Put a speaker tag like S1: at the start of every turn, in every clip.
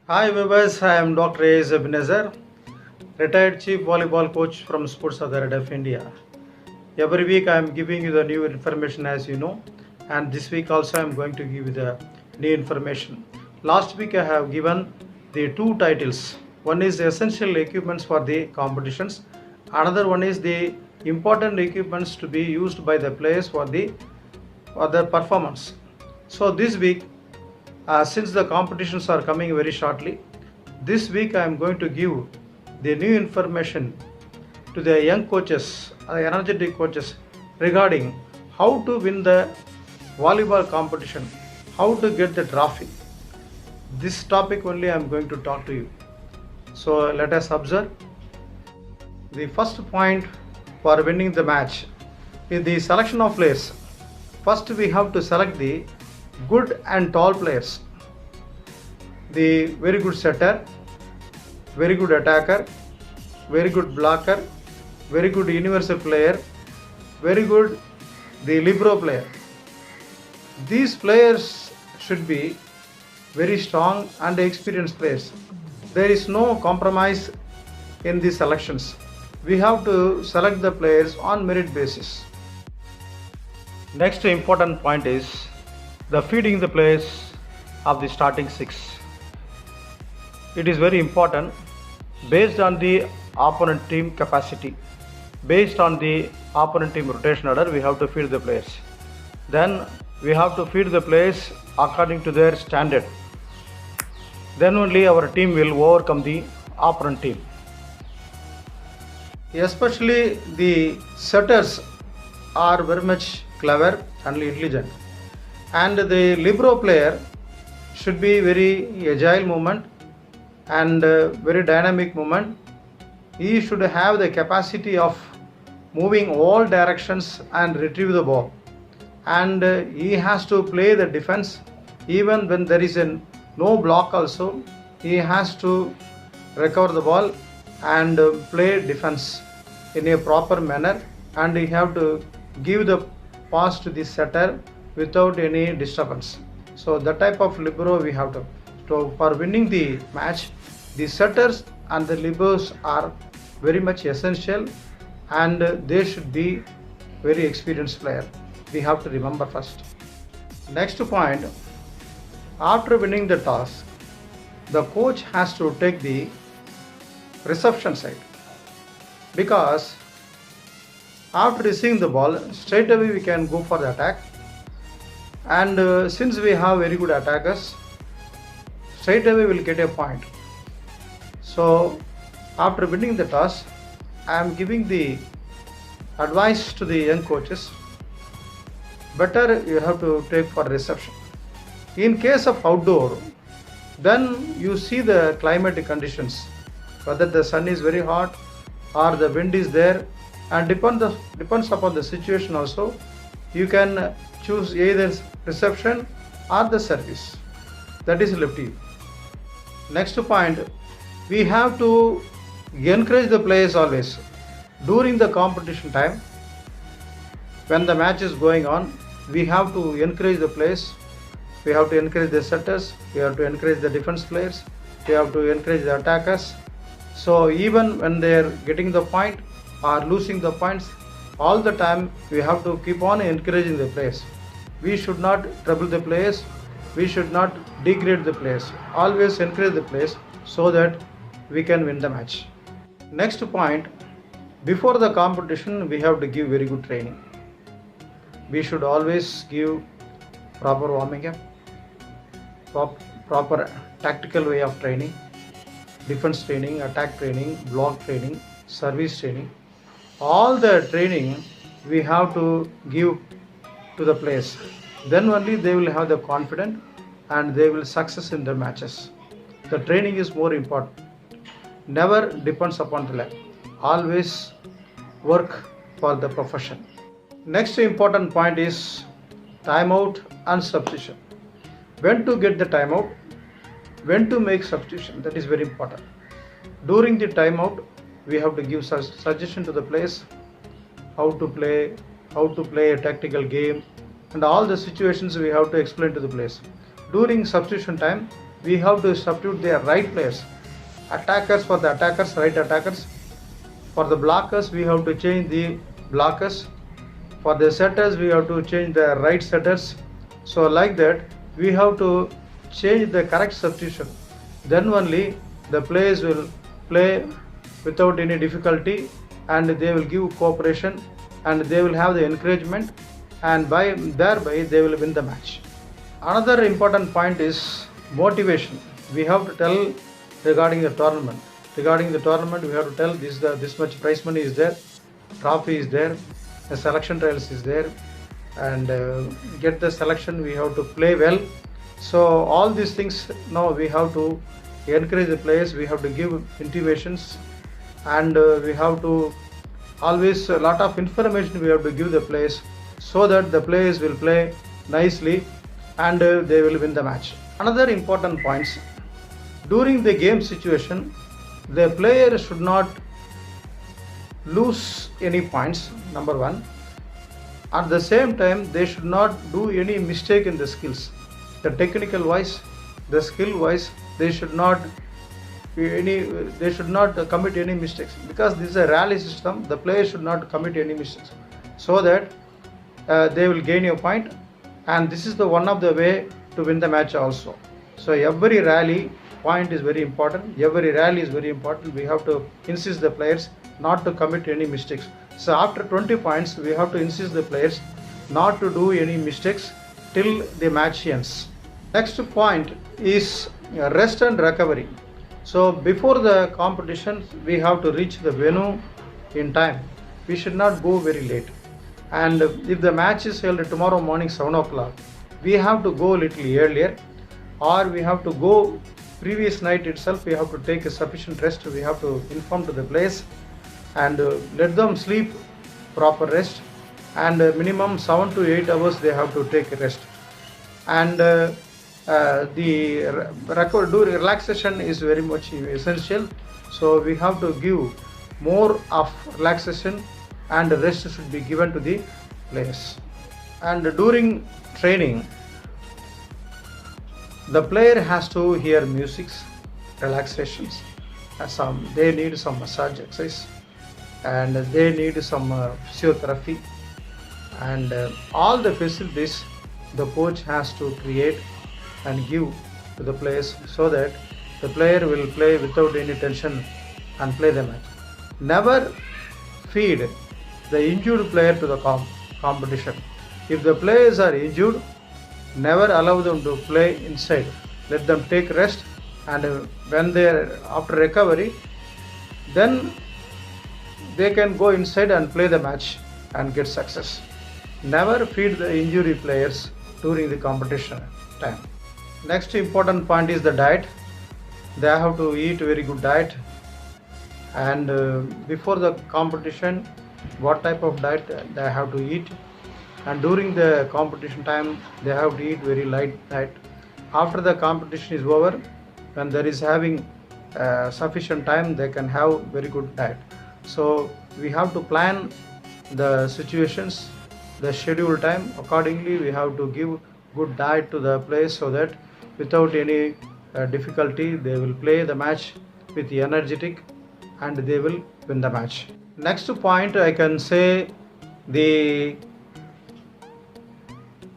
S1: Hi viewers, I am Dr. A.S. Ebenezer, retired Chief Volleyball Coach from Sports Authority of India. Every week I am giving you the new information as you know, and this week also I am going to give you the new information. Last week I have given the two titles. One is the essential equipments for the competitions, another one is the important equipments to be used by the players for their performance. So this week since the competitions are coming very shortly, this week I am going to give the new information to the young coaches, energetic coaches regarding how to win the volleyball competition, how to get the trophy. This topic only I am going to talk to you. So let us observe. The first point for winning the match is the selection of players. First we have to select the good and tall players, the very good setter, very good attacker, very good blocker, very good universal player, very good the libero player. These players should be very strong and experienced players. There is no compromise in the selections. We have to select the players on merit basis. Next important point is the feeding the players of the starting six. It is very important based on the opponent team capacity, based on the opponent team rotation order. We have to feed the players. Then we have to feed the players according to their standard. Then only our team will overcome the opponent team. Especially the setters are very much clever and intelligent, and the libero player should be very agile movement and very dynamic movement. He should have the capacity of moving all directions and retrieve the ball, and he has to play the defense even when there is no block. Also he has to recover the ball and play defense in a proper manner, and he have to give the pass to the setter without any disturbance. So the type of libero we have to. So for winning the match, the setters and the liberos are very much essential, and they should be very experienced player. We have to remember first. Next point, after winning the toss, the coach has to take the reception side, because after receiving the ball straight away we can go for the attack, and since we have very good attackers, straight away we will get a point. So after winning the toss, I am giving the advice to the young coaches, better you have to take for reception. In case of outdoor, then you see the climatic conditions, whether the sun is very hot or the wind is there, and depends upon the situation also. You can choose either reception or the service. That is left to you. Next point, we have to encourage the players always. During the competition time, when the match is going on, we have to encourage the players. We have to encourage the setters, we have to encourage the defense players, we have to encourage the attackers. So even when they are getting the point or losing the points, all the time we have to keep on encouraging the players. We should not trouble the players, we should not degrade the players. Always encourage the players so that we can win the match. Next point, before the competition we have to give very good training. We should always give proper warming up, proper tactical way of training, defense training, attack training, block training, service training. All the training we have to give to the players. Then only they will have the confidence and they will success in their matches. The training is more important. Never depends upon the luck. Always work for the profession. Next important point is timeout and substitution. When to get the timeout, when to make substitution, that is very important. During the timeout, we have to give suggestion to the players how to play a tactical game, and all the situations we have to explain to the players. During substitution time, we have to substitute their right players. Attackers for the attackers, right attackers. For the blockers, we have to change the blockers. For the setters, we have to change the right setters. So like that, we have to change the correct substitution. Then only the players will play without any difficulty, and they will give cooperation, and they will have the encouragement, and thereby they will win the match. Another important point is motivation. We have to tell regarding the tournament. Regarding the tournament, we have to tell this much prize money is there, trophy is there, the selection trials is there, and get the selection. We have to play well. So all these things now we have to encourage the players. We have to give intimations, and we have to always a lot of information we have to give the players, so that the players will play nicely, and they will win the match. Another important points, during the game situation, the player should not lose any points, number one. At the same time, they should not do any mistake in the skills. The technical wise, the skill wise, they should not commit any mistakes, because this is a rally system. The players should not commit any mistakes, so that they will gain a point, and this is the one of the way to win the match also. So every rally point is very important. Every rally is very important. We have to insist the players not to commit any mistakes. So after 20 points, we have to insist the players not to do any mistakes till the match ends. Next point is rest and recovery. So before the competition, we have to reach the venue in time. We should not go very late. And if the match is held tomorrow morning 7 o'clock, we have to go a little earlier, or we have to go previous night itself. We have to take a sufficient rest. We have to inform to the players, and let them sleep proper rest, and minimum 7 to 8 hours they have to take a rest. And relaxation is very much essential. So we have to give more of relaxation, and rest should be given to the players. And during training, the player has to hear musics, relaxations, they need some massage exercise, and they need some physiotherapy, and all the facilities the coach has to create and give to the players, so that the player will play without any tension and play the match. Never feed the injured player to the competition. If the players are injured, never allow them to play inside. Let them take rest, and when they are after recovery, then they can go inside and play the match and get success. Never feed the injury players during the competition time. Next important point is the diet. They have to eat very good diet, and before the competition, what type of diet they have to eat, and during the competition time they have to eat very light diet. After the competition is over, when there is having sufficient time, they can have very good diet. So we have to plan the situations, the schedule time accordingly. We have to give good diet to the players, so that without any difficulty they will play the match with the energetic, and they will win the match. Next point, I can say the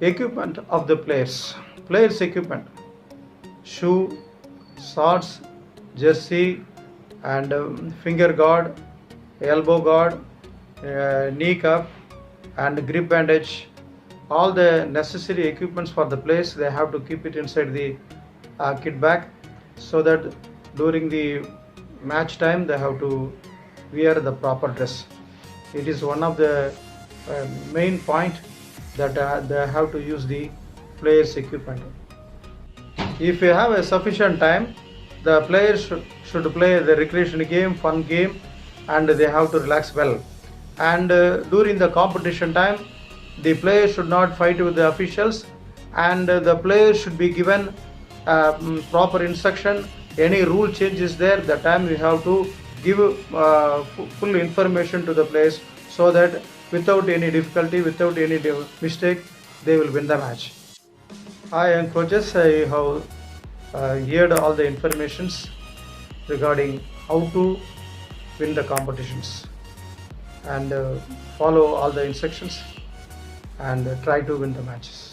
S1: equipment of the players. Players equipment: shoe, socks, jersey, and finger guard, elbow guard, knee cup, and grip bandage. All the necessary equipments for the players, they have to keep it inside the kit bag, so that during the match time they have to wear the proper dress. It is one of the main point that they have to use the players equipment. If you have a sufficient time, the players should play the recreation game, fun game, and they have to relax well. And during the competition time, the players should not fight with the officials, and the players should be given proper instruction. Any rule changes there, the time we have to give full information to the players, so that without any difficulty, without any mistake, they will win the match. Hi, young coaches. I have heard all the informations regarding how to win the competitions, and follow all the instructions and try to win the matches.